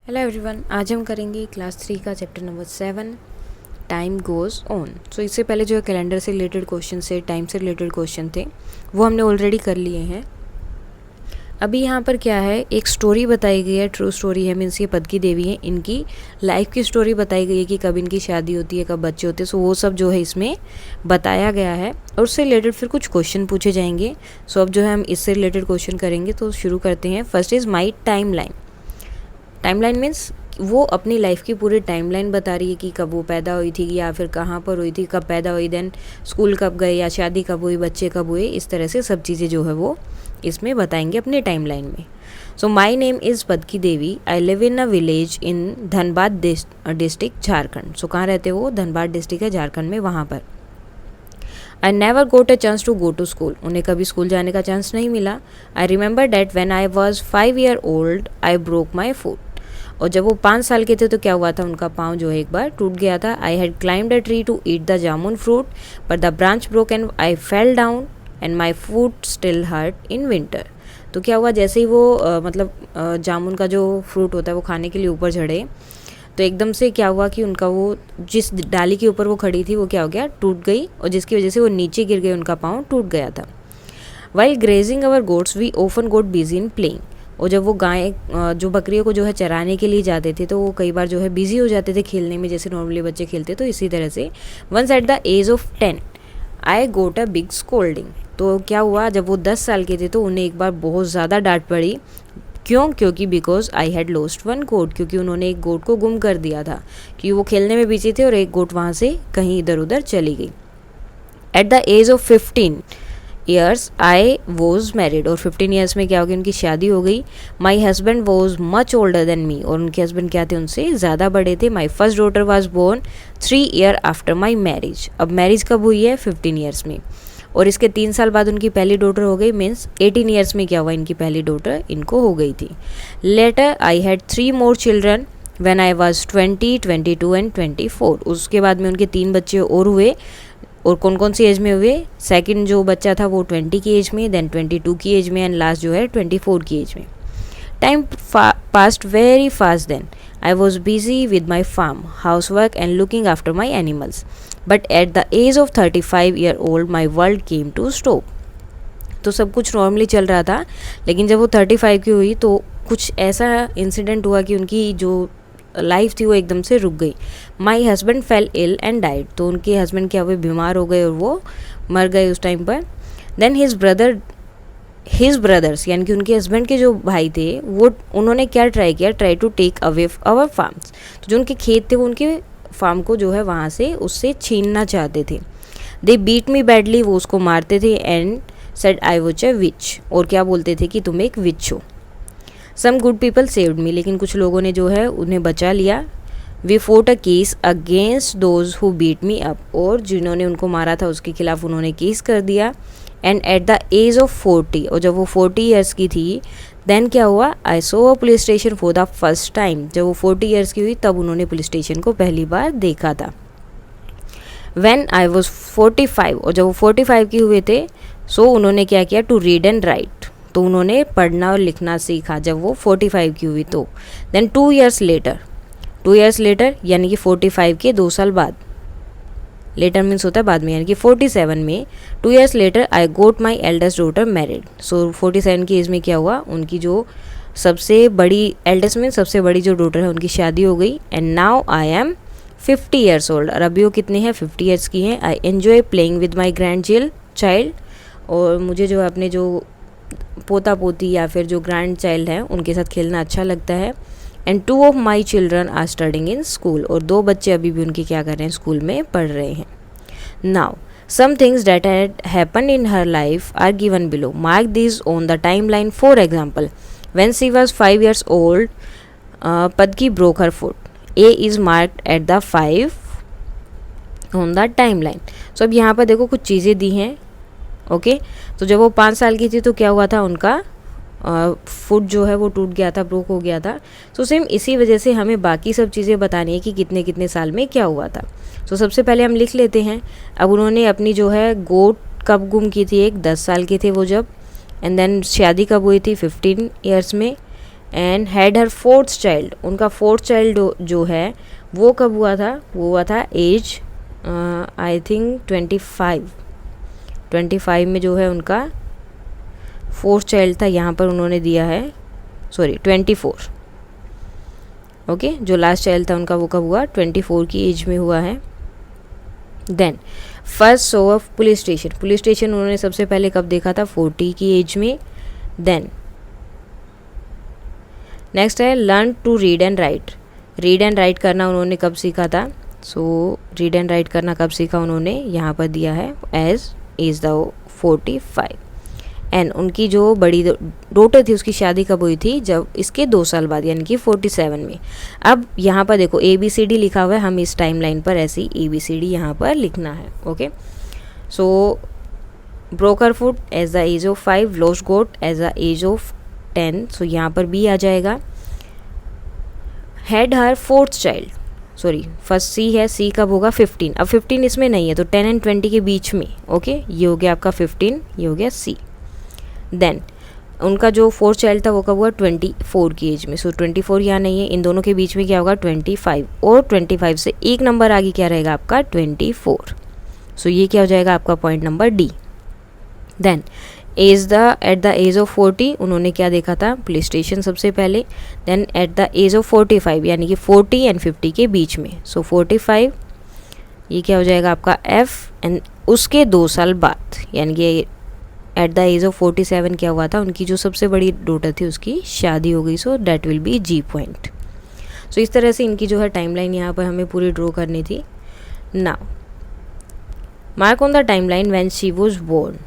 Hello everyone, आज हम करेंगे क्लास 3 का chapter number 7 time goes on. So इससे पहले जो है कैलेंडर से रिलेटेड क्वेश्चन से टाइम से रिलेटेड क्वेश्चन थे वो हमने ऑलरेडी कर लिए हैं। अभी यहाँ पर क्या है, एक स्टोरी बताई गई है, ट्रू स्टोरी है, मीन्स ये पदकी देवी है, इनकी लाइफ की स्टोरी बताई गई है कि कब इनकी शादी होती है, कब बच्चे होते हैं। सो वो सब जो है इसमें बताया गया है और उससे रिलेटेड फिर कुछ क्वेश्चन पूछे जाएंगे। सो अब जो है हम इससे रिलेटेड क्वेश्चन करेंगे, तो शुरू करते हैं। First is my time line. Timeline means वो अपनी लाइफ की पूरी टाइमलाइन बता रही है कि कब वो पैदा हुई थी या फिर कहाँ पर हुई थी, कब पैदा हुई, देन स्कूल कब गए या शादी कब हुई, बच्चे कब हुए, इस तरह से सब चीज़ें जो है वो इसमें बताएंगे अपने टाइमलाइन में। So my name is Padki Devi, I live in a village in Dhanbad district Jharkhand. So कहाँ रहते हो? धनबाद डिस्ट्रिक्ट है झारखंड में, वहाँ पर। I never got a chance to go to school. उन्हें कभी स्कूल जाने का चांस नहीं मिला। I remember that when I was 5 year old I broke my foot. और जब वो 5 साल के थे तो क्या हुआ था, उनका पाँव जो है एक बार टूट गया था। I had climbed a tree to eat the jamun fruit but the branch broke and I fell down and my foot still hurt in winter. तो क्या हुआ, जैसे ही वो जामुन का जो फ्रूट होता है वो खाने के लिए ऊपर चढ़े तो एकदम से क्या हुआ कि उनका वो जिस डाली के ऊपर वो खड़ी थी वो क्या हो गया, टूट गई, और जिसकी वजह से वो नीचे गिर गए, उनका पाँव टूट गया था। While grazing our goats we often got busy in playing. और जब वो गाय जो बकरियों को जो है चराने के लिए जाते थे तो वो कई बार जो है बिजी हो जाते थे खेलने में, जैसे नॉर्मली बच्चे खेलते। तो इसी तरह से once at the age of 10 I got a big scolding. तो क्या हुआ, जब वो 10 साल के थे तो उन्हें एक बार बहुत ज़्यादा डांट पड़ी। क्यों? क्योंकि because I had lost one goat, क्योंकि उन्होंने एक गोट को गुम कर दिया था, क्योंकि वो खेलने में बिजी थे और एक गोट वहाँ से कहीं इधर उधर चली गई। At the age of 15 years I was married. और 15 ईयर्स में क्या हो गया, उनकी शादी हो गई। My husband was much older than me. और उनके हस्बैंड क्या थे, उनसे ज़्यादा बड़े थे। My first daughter was born 3 year after my marriage. अब मैरिज कब हुई है? 15 ईयर्स में। और इसके 3 साल बाद उनकी पहली डॉटर हो गई, मीन्स 18 ईयर्स में क्या हुआ, इनकी पहली डॉटर इनको हो गई थी। Later I had 3 more children when I was 20, 22 and 24। उसके बाद में उनके 3 बच्चे और हुए। और कौन कौन सी एज में हुए? सेकंड जो बच्चा था वो 20 की एज में, देन 22 की एज में, एंड लास्ट जो है 24 की एज में। Time passed very fast then. I was busy with my farm, house work and looking after my animals. But at the age of 35 year old my world came to stop. तो सब कुछ normally चल रहा था, लेकिन जब वो 35 की हुई तो कुछ ऐसा इंसिडेंट हुआ कि उनकी जो लाइफ थी वो एकदम से रुक गई। My husband fell ill and died. तो उनके हस्बैंड क्या हुए, बीमार हो गए और वो मर गए उस टाइम पर। देन हिज ब्रदर्स यानी कि उनके हस्बैंड के जो भाई थे वो उन्होंने क्या ट्राई किया, try to take away our farms. तो जो उनके खेत थे वो उनके फार्म को जो है वहाँ से उससे छीनना चाहते थे। दे बीट मी बैडली, वो उसको मारते थे। And said I watch a witch, और क्या बोलते थे कि तुम एक विच हो। Some good people saved me, लेकिन कुछ लोगों ने जो है उन्हें बचा लिया। We fought a case against those who beat me up, और जिन्होंने उनको मारा था उसके खिलाफ उन्होंने केस कर दिया। And at the age of 40, और जब वो 40 ईयर्स की थी, देन क्या हुआ, I saw a police station for the first time. जब वो 40 ईयर्स की हुई तब उन्होंने पुलिस स्टेशन को पहली बार देखा था। व्हेन आई वॉज 45, और जब वो 45 की हुए थे, सो उन्होंने क्या किया, टू रीड एंड राइट। तो उन्होंने पढ़ना और लिखना सीखा जब वो 45 की हुई तो। देन 2 ईयर्स लेटर यानी कि 45 के 2 साल बाद, लेटर मीन्स होता है बाद में, यानी कि 47 में 2 ईयर्स लेटर आई गोट माई एल्डेस्ट डॉटर मैरिड। सो 47 की एज में क्या हुआ, उनकी जो सबसे बड़ी एल्डेस्ट में सबसे बड़ी जो डॉटर है उनकी शादी हो गई। And now I am 50 years old. और अभी वो कितने हैं, 50 ईयर्स की हैं। I enjoy playing with my grand child, और मुझे जो है अपने जो पोता पोती या फिर जो ग्रैंड चाइल्ड हैं उनके साथ खेलना अच्छा लगता है। And 2 of my children are studying in school, और 2 बच्चे अभी भी उनके क्या कर रहे हैं, स्कूल में पढ़ रहे हैं। Now some things that had happen in her life are given below, mark this on the time line. For example, when she was 5 years old पदकी broke her foot. A is marked at the 5 on the time line. So अब यहाँ पर देखो कुछ चीज़ें दी हैं। Okay तो जब वो 5 साल की थी तो क्या हुआ था, उनका फुट जो है वो टूट गया था, ब्रोक हो गया था। सो सेम इसी वजह से हमें बाकी सब चीज़ें बतानी है कि कितने कितने साल में क्या हुआ था। सो सबसे पहले हम लिख लेते हैं। अब उन्होंने अपनी जो है गोट कब गुम की थी, एक 10 साल के थे वो जब। एंड देन शादी कब हुई थी, 15 ईयर्स में। And had her fourth child, उनका फोर्थ चाइल्ड जो है वो कब हुआ था, वो हुआ था एज आई थिंक 25 में जो है उनका फोर्थ चाइल्ड था, यहाँ पर उन्होंने दिया है 24, ओके जो लास्ट चाइल्ड था उनका वो कब हुआ 24 की एज में हुआ है। Then first saw of police station उन्होंने सबसे पहले कब देखा था 40 की एज में। देन नेक्स्ट है learn to read and write करना उन्होंने कब सीखा था, रीड एंड राइट करना कब सीखा उन्होंने, यहाँ पर दिया है एज इज़ द 45। एंड उनकी जो बड़ी डॉटर थी उसकी शादी कब हुई थी, जब इसके 2 साल बाद यानी कि 47 में। अब यहाँ पर देखो ABCD लिखा हुआ है, हम इस टाइमलाइन पर ऐसी ABCD यहाँ पर लिखना है, okay. So broken foot age the age of 5, lost goat age the age of 10, so यहाँ पर B आ जाएगा। Had her fourth child, first C है, C कब होगा 15, अब 15 इसमें नहीं है तो 10 एंड 20 के बीच में, ओके ये हो गया आपका 15, ये हो गया C। देन उनका जो फोर्थ चाइल्ड था वो कब हुआ 24 की एज में, 24 यहाँ नहीं है, इन दोनों के बीच में क्या होगा 25, और 25 से एक नंबर आगे क्या रहेगा आपका 24, ये क्या हो जाएगा आपका point number D। Then at the age of 40 उन्होंने क्या देखा था, पुलिस स्टेशन सबसे पहले। Then at the age of 45 यानी कि 40 एंड 50 के बीच में, 45 ये क्या हो जाएगा आपका F, एंड उसके 2 साल बाद यानी कि एट द एज ऑफ 47 क्या हुआ था, उनकी जो सबसे बड़ी डॉटर थी उसकी शादी हो गई, that will be G point. इस तरह से इनकी जो है टाइमलाइन यहाँ पर हमें पूरी ड्रॉ करनी थी। Now mark on the timeline when she was born,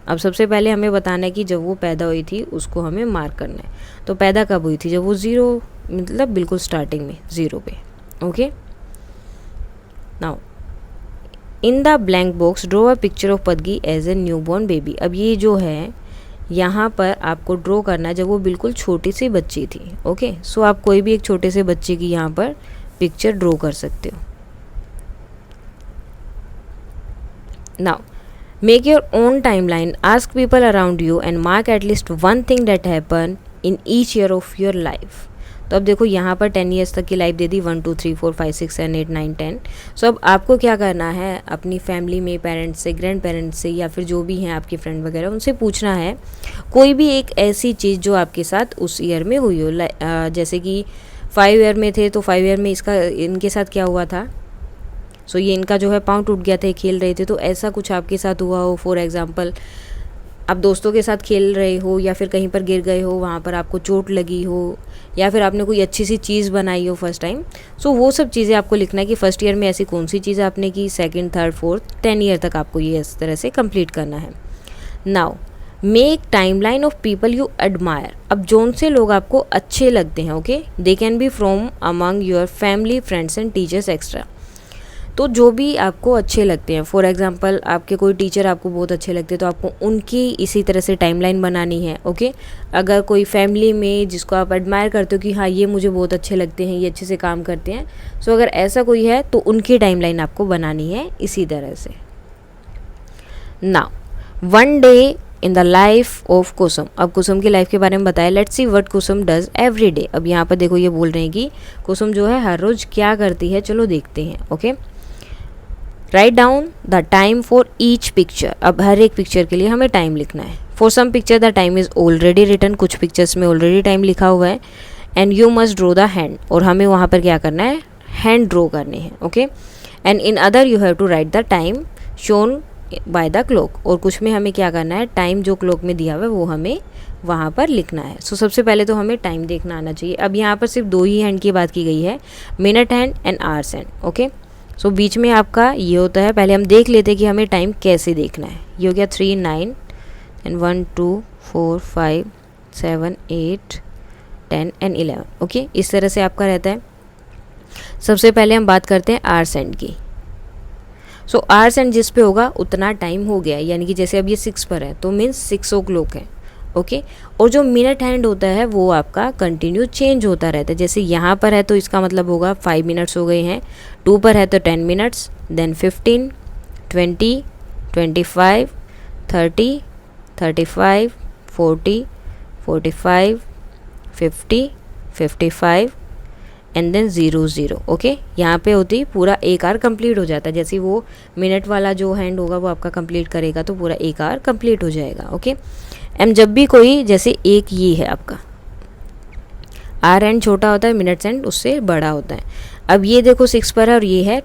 अब सबसे पहले हमें बताना है कि जब वो पैदा हुई थी उसको हमें मार्क करना है। तो पैदा कब हुई थी, जब वो 0 मतलब बिल्कुल स्टार्टिंग में 0 पे, okay. Now in the blank box draw a picture of पदगी as a new born baby, अब ये जो है यहाँ पर आपको ड्रॉ करना है जब वो बिल्कुल छोटी सी बच्ची थी, ओके। आप कोई भी एक छोटे से बच्चे की यहाँ पर पिक्चर ड्रॉ कर सकते हो। Now make your own timeline, ask people around you and mark at least one thing that happen in each year of your life. तो अब देखो यहाँ पर 10 ईयर्स तक की लाइफ दे दी, 1 2 3 4 5 6 7 8 9 10। अब आपको क्या करना है, अपनी फैमिली में पेरेंट्स से, ग्रैंड पेरेंट्स से, या फिर जो भी हैं आपके फ्रेंड वगैरह, उनसे पूछना है कोई भी एक ऐसी चीज़ जो आपके साथ उस ईयर में हुई हो। जैसे कि 5 ईयर में थे तो 5 ईयर में इनके साथ क्या हुआ था, ये इनका जो है पाँव टूट गया था, खेल रहे थे, तो ऐसा कुछ आपके साथ हुआ हो। फॉर एग्जांपल आप दोस्तों के साथ खेल रहे हो या फिर कहीं पर गिर गए हो, वहाँ पर आपको चोट लगी हो, या फिर आपने कोई अच्छी सी चीज़ बनाई हो फर्स्ट टाइम, वो सब चीज़ें आपको लिखना है कि फर्स्ट ईयर में ऐसी कौन सी चीज़ आपने की, सेकंड, थर्ड, फोर्थ, 10 ईयर तक आपको ये इस तरह से कंप्लीट करना है। Now make timeline of people you admire, अब जोन से लोग आपको अच्छे लगते हैं, okay, they can be from among your family, friends and teachers extra. तो जो भी आपको अच्छे लगते हैं, फॉर एग्जांपल आपके कोई टीचर आपको बहुत अच्छे लगते हैं तो आपको उनकी इसी तरह से टाइमलाइन बनानी है, ओके। अगर कोई फैमिली में जिसको आप एडमायर करते हो कि हाँ ये मुझे बहुत अच्छे लगते हैं, ये अच्छे से काम करते हैं, अगर ऐसा कोई है तो उनकी टाइमलाइन आपको बनानी है इसी तरह से। Now one day in the life of Kusum, अब कुसुम की लाइफ के बारे में बताया। Let's see what Kusum does every day. अब यहाँ पर देखो ये बोल रहे हैं कि कुसुम जो है हर रोज़ क्या करती है, चलो देखते हैं, okay. Write down the time for each picture, अब हर एक पिक्चर के लिए हमें टाइम लिखना है। For some picture the time is already written, कुछ पिक्चर्स में ऑलरेडी टाइम लिखा हुआ है। And you must draw the hand, और हमें वहाँ पर क्या करना है, हैंड ड्रॉ करने हैं, okay. And in other you have to write the time shown by the clock, और कुछ में हमें क्या करना है, टाइम जो क्लॉक में दिया हुआ है वो हमें वहाँ पर लिखना है। सबसे पहले तो हमें टाइम देखना आना चाहिए। अब यहाँ पर सिर्फ 2 ही हैंड की बात की गई है, minute hand and hours hand, okay. बीच में आपका ये होता है, पहले हम देख लेते हैं कि हमें टाइम कैसे देखना है। ये हो गया 3 9 एंड 1 2 4 5 7 8 10 एंड 11, ओके। इस तरह से आपका रहता है। सबसे पहले हम बात करते हैं आवर्स हैंड की। आवर्स हैंड जिस पे होगा उतना टाइम हो गया, यानी कि जैसे अब ये 6 पर है तो मीन्स 6 o'clock है, ओके। और जो मिनट हैंड होता है वो आपका कंटिन्यू चेंज होता रहता है। जैसे यहाँ पर है तो इसका मतलब होगा 5 मिनट्स हो गए हैं, 2 पर है तो 10 minutes, then 15 20 25 30 35 40 45 50 55 and then 00। Okay, यहाँ पे होती पूरा एक आवर कंप्लीट हो जाता है। जैसे वो मिनट वाला जो हैंड होगा वो आपका कंप्लीट करेगा तो पूरा एक आवर कंप्लीट हो जाएगा। ओके, एंड जब भी कोई जैसे एक ये है आपका आर एंड छोटा होता है, मिनट्स एंड उससे बड़ा होता है। अब ये देखो 6 पर है और ये है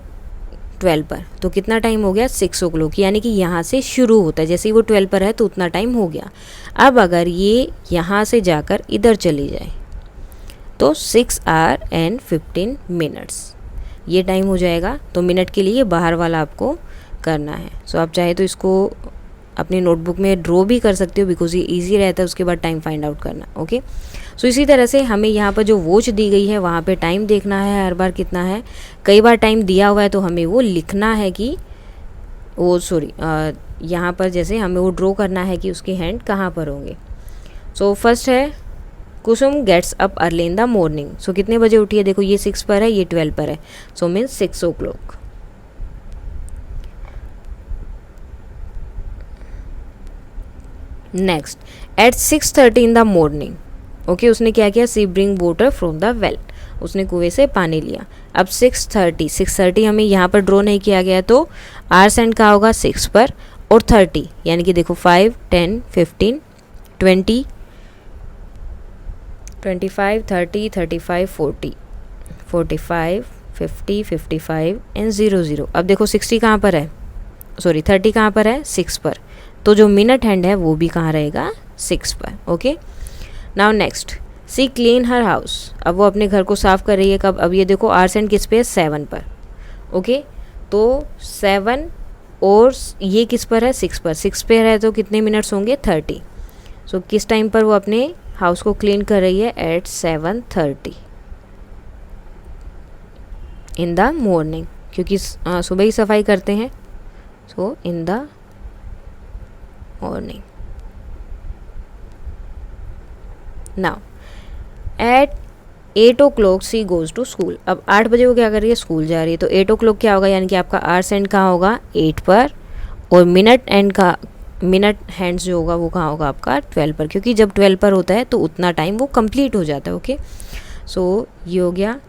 12 पर, तो कितना टाइम हो गया 6 o'clock, यानी कि यहाँ से शुरू होता है। जैसे ही वो 12 पर है तो उतना टाइम हो गया। अब अगर ये यहाँ से जाकर इधर चली जाए तो 6 hour and 15 minutes ये टाइम हो जाएगा। तो मिनट के लिए बाहर वाला आपको करना है। सो आप चाहे तो इसको अपनी नोटबुक में ड्रॉ भी कर सकते हो, बिकॉज ये इजी रहता है उसके बाद टाइम फाइंड आउट करना। ओके, सो इसी तरह से हमें यहाँ पर जो वॉच दी गई है वहाँ पे टाइम देखना है हर बार कितना है। कई बार टाइम दिया हुआ है तो हमें वो लिखना है कि वो यहाँ पर जैसे हमें वो ड्रॉ करना है कि उसके हैंड कहाँ पर होंगे। सो फर्स्ट है Kusum gets up early in the morning. So कितने बजे उठी है, देखो ये 6 पर है, ये 12 पर है, so means 6 o'clock। Next at 6:30 in the morning. Okay, उसने क्या किया, she bring water from the well, उसने कुएं से पानी लिया। अब 6:30 हमें यहाँ पर ड्रॉ नहीं किया गया तो आवर्स एंड का होगा 6 पर और 30, यानी कि देखो 5, 10, 15, 20, 25, 30, 35, 40, 45, 50, 55 एंड 00। अब देखो 60 कहाँ पर है, 30 कहाँ पर है, 6 पर, तो जो मिनट हैंड है वो भी कहाँ रहेगा, 6 पर। ओके, नाउ नेक्स्ट सी क्लीन हर हाउस। अब वो अपने घर को साफ़ कर रही है कब, अब ये देखो आवर्स एंड किस पे है, 7 पर। ओके, तो 7 और ये किस पर है, 6 पर। 6 पे है तो कितने मिनट्स होंगे, 30। सो किस टाइम पर वो अपने हाउस को क्लीन कर रही है, एट 7:30 इन द मॉर्निंग, क्योंकि सुबह ही सफाई करते हैं। So in the morning. Now at 8 o'clock she goes to school. अब 8 बजे वो क्या कर रही है, स्कूल जा रही है। तो 8 o'clock क्या होगा, यानी कि आपका आवर्स एंड कहाँ होगा, 8 पर, और मिनट हैंड्स जो होगा वो कहाँ होगा आपका 12 पर, क्योंकि जब 12 पर होता है तो उतना टाइम वो कंप्लीट हो जाता है। ओके, सो ये हो गया।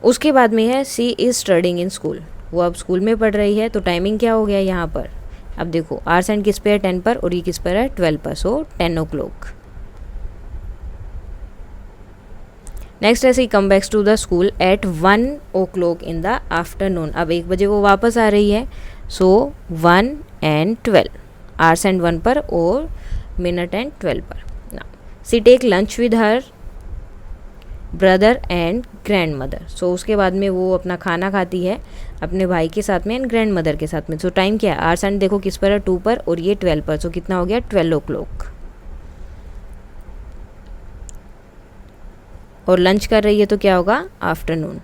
उसके बाद में है सी इज़ स्टडिंग इन स्कूल, वो अब स्कूल में पढ़ रही है। तो टाइमिंग क्या हो गया यहाँ पर, अब देखो आवर्स एंड किस पे है, 10 पर, और ये किस पर है, 12 पर, सो 10 o'clock। नेक्स्ट है she come backs to the school at 1 o'clock in the afternoon. अब 1 बजे वो वापस आ रही है। सो 1 and 12, आवर्स एंड 1 पर और मिनट एंड 12 पर। ना she take lunch with her brother and grand mother. So उसके बाद में वो अपना खाना खाती है अपने भाई के साथ में एंड ग्रैंड मदर के साथ में। सो टाइम क्या है, आवर्स एंड देखो किस पर है, 2 पर, और ये 12 पर, सो कितना हो गया, 12 o'clock। और लंच कर रही है तो क्या होगा, आफ्टरनून।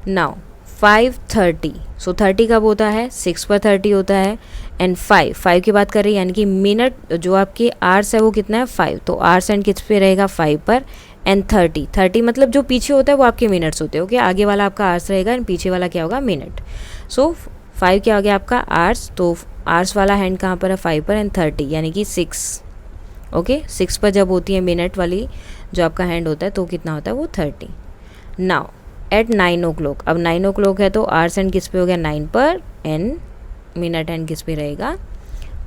नाउ 5:30, सो 30 कब होता है, 6 पर 30 होता है, एंड 5 की बात कर रही है, यानी कि मिनट जो आपके आवर्स है वो कितना है, 5। तो आवर्स एंड किस पे रहेगा, 5 पर, एंड 30 मतलब जो पीछे होता है वो आपके मिनट्स होते हैं। ओके, आगे वाला आपका आवर्स रहेगा एंड पीछे वाला क्या होगा, मिनट। सो 5 क्या हो गया आपका आवर्स, तो आवर्स वाला हैंड कहाँ पर है, 5 पर, एंड 30 यानी कि 6। ओके, 6 पर जब होती है मिनट वाली जो आपका हैंड होता है तो कितना होता है, वो 30। नाउ एट 9 o'clock, अब 9 o'clock है तो आवर्स एंड किस पे हो गया, 9 पर, एंड मिनट एंड किस पे रहेगा,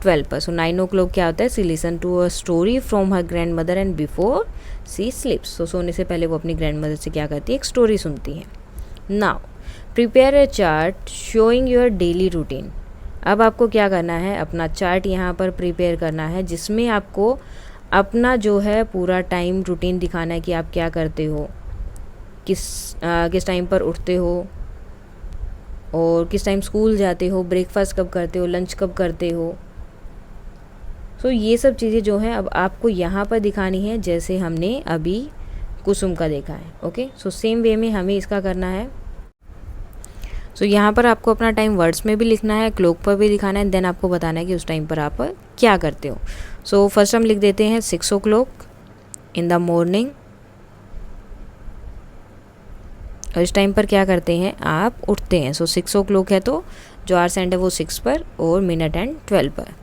12 पर। सो 9 o'clock क्या होता है, she listen to a story from her grand mother and before she sleeps. So सोने से पहले वो अपनी ग्रैंड मदर से क्या करती है, एक स्टोरी सुनती है। Now prepare a chart showing your daily routine. अब आपको क्या करना है, अपना चार्ट यहाँ पर प्रिपेयर करना है जिसमें आपको अपना जो है पूरा टाइम रूटीन दिखाना है कि आप क्या करते हो, किस टाइम पर उठते हो, और किस टाइम स्कूल जाते हो, ब्रेकफास्ट कब करते हो, लंच कब करते हो। सो ये सब चीज़ें जो हैं अब आपको यहाँ पर दिखानी है जैसे हमने अभी कुसुम का देखा है। ओके, सो सेम वे में हमें इसका करना है। सो यहाँ पर आपको अपना टाइम वर्ड्स में भी लिखना है, क्लॉक पर भी दिखाना है, देन आपको बताना है कि उस टाइम पर आप क्या करते हो। सो फर्स्ट हम लिख देते हैं 6 o'clock इन द मॉर्निंग, और इस टाइम पर क्या करते हैं, आप उठते हैं। सो 6 o'clock है तो जो आवर्स एंड है वो 6 पर और मिनट एंड 12 पर।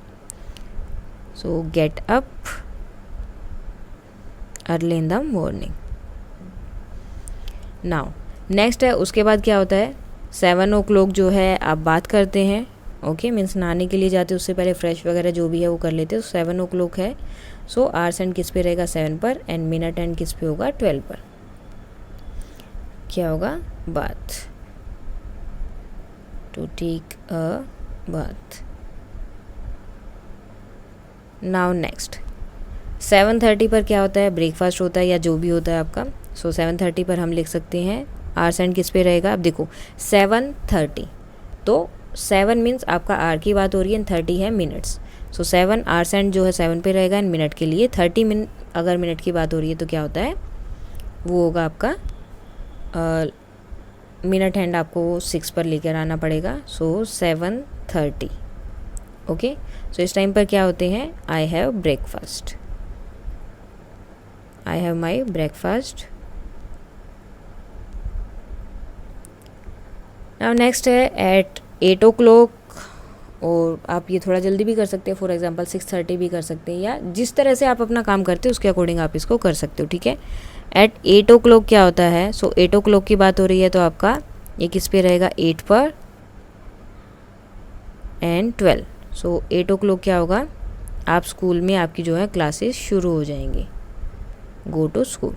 सो get up early in the morning. Now next है, उसके बाद क्या होता है 7 o'clock जो है आप बात करते हैं, ओके मीन्स नहाने के लिए जाते हैं, उससे पहले फ्रेश वगैरह जो भी है वो कर लेते हैं। 7 o'clock है, सो आवर्स एंड किस पे रहेगा 7 पर, एंड मिनट एंड किस पे होगा 12 पर। क्या होगा bath, to take a bath. Now next 7:30 पर क्या होता है, ब्रेकफास्ट होता है या जो भी होता है आपका। सो 7:30 पर हम लिख सकते हैं आवर्स एंड किस पे रहेगा। अब देखो 7:30, तो 7 मीन्स आपका आर की बात हो रही है एंड 30 है मिनट्स। सो 7 आवर्स एंड जो है 7 पे रहेगा एंड मिनट के लिए 30 मिनट, अगर मिनट की बात हो रही है तो क्या होता है वो होगा आपका मिनट हैंड आपको 6 पर लेकर आना पड़ेगा। सो 7:30, ओके। सो इस टाइम पर क्या होते हैं, I have breakfast, I have my breakfast. Now next है एट 8 o'clock, और आप ये थोड़ा जल्दी भी कर सकते हैं, फॉर एग्जांपल 6:30 भी कर सकते हैं, या जिस तरह से आप अपना काम करते हैं उसके अकॉर्डिंग आप इसको कर सकते हो, ठीक है। एट 8 o'clock क्या होता है, सो 8 o'clock की बात हो रही है तो आपका ये किस पे रहेगा 8 पर एंड 12। सो 8 o'clock क्या होगा, आप स्कूल में आपकी जो है क्लासेस शुरू हो जाएंगी, गो टू स्कूल।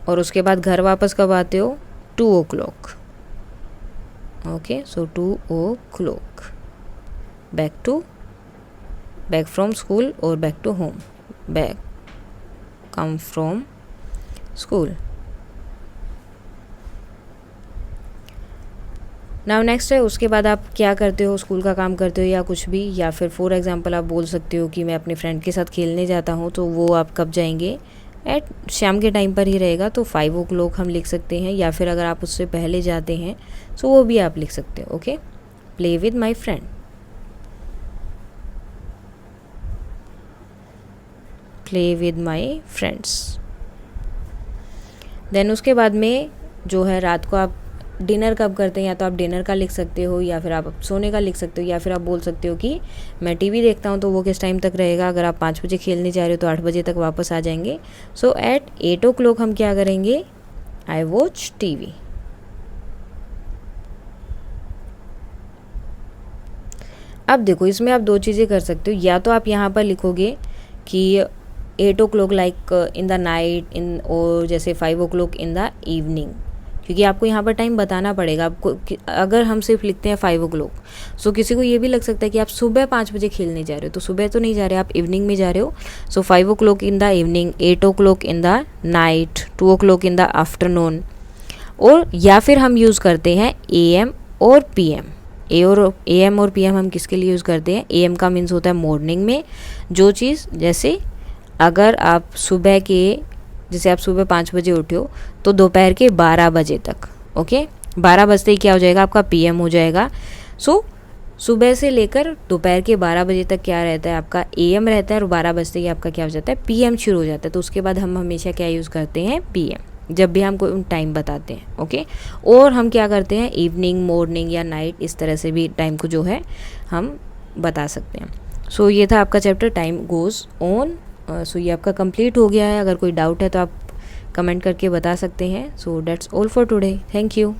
और उसके बाद घर वापस कब आते हो, 2 o'clock, okay. So 2 o'clock back from school और back to home, back come from school. Now next है, उसके बाद आप क्या करते हो, स्कूल का काम करते हो या कुछ भी, या फिर फॉर एग्जांपल आप बोल सकते हो कि मैं अपने फ्रेंड के साथ खेलने जाता हूँ, तो वो आप कब जाएंगे, एट शाम के टाइम पर ही रहेगा, तो 5 o'clock हम लिख सकते हैं, या फिर अगर आप उससे पहले जाते हैं तो वो भी आप लिख सकते हो, okay. Play with my friend, play with my friends. Then उसके बाद में जो है रात को आप डिनर कब करते हैं, या तो आप डिनर का लिख सकते हो, या फिर आप सोने का लिख सकते हो, या फिर आप बोल सकते हो कि मैं टीवी देखता हूँ, तो वो किस टाइम तक रहेगा। अगर आप 5 बजे खेलने जा रहे हो तो 8 बजे तक वापस आ जाएंगे। सो एट 8 o'clock हम क्या करेंगे, आई वॉच टीवी। अब देखो इसमें आप 2 चीज़ें कर सकते हो, या तो आप यहाँ पर लिखोगे कि 8 o'clock like in the night, इन और जैसे 5 o'clock इन द इवनिंग, क्योंकि आपको यहाँ पर टाइम बताना पड़ेगा आपको। अगर हम सिर्फ लिखते हैं 5 o'clock, सो किसी को ये भी लग सकता है कि आप सुबह 5 बजे खेलने जा रहे हो, तो सुबह तो नहीं जा रहे, आप इवनिंग में जा रहे हो। सो 5 o'clock in the evening, 8 o'clock in the night, 2 o'clock in the afternoon. और या फिर हम यूज़ करते हैं AM और PM। AM और PM हम किसके लिए यूज़ करते हैं, AM का मीन्स होता है मॉर्निंग में जो चीज़, जैसे अगर आप सुबह के, जैसे आप सुबह 5 बजे उठे हो तो दोपहर के 12 बजे तक, ओके 12 बजते ही क्या हो जाएगा आपका PM हो जाएगा। सो सुबह से लेकर दोपहर के 12 बजे तक क्या रहता है आपका AM रहता है, और 12 बजते ही आपका क्या हो जाता है PM शुरू हो जाता है। तो उसके बाद हम हमेशा क्या यूज़ करते हैं PM, जब भी हम कोई टाइम बताते हैं, ओके। और हम क्या करते हैं इवनिंग, मॉर्निंग या नाइट, इस तरह से भी टाइम को जो है हम बता सकते हैं। सो ये था आपका चैप्टर टाइम गोज़ ऑन। सो ये आपका कंप्लीट हो गया है। अगर कोई डाउट है तो आप कमेंट करके बता सकते हैं। So that's all for today, thank you.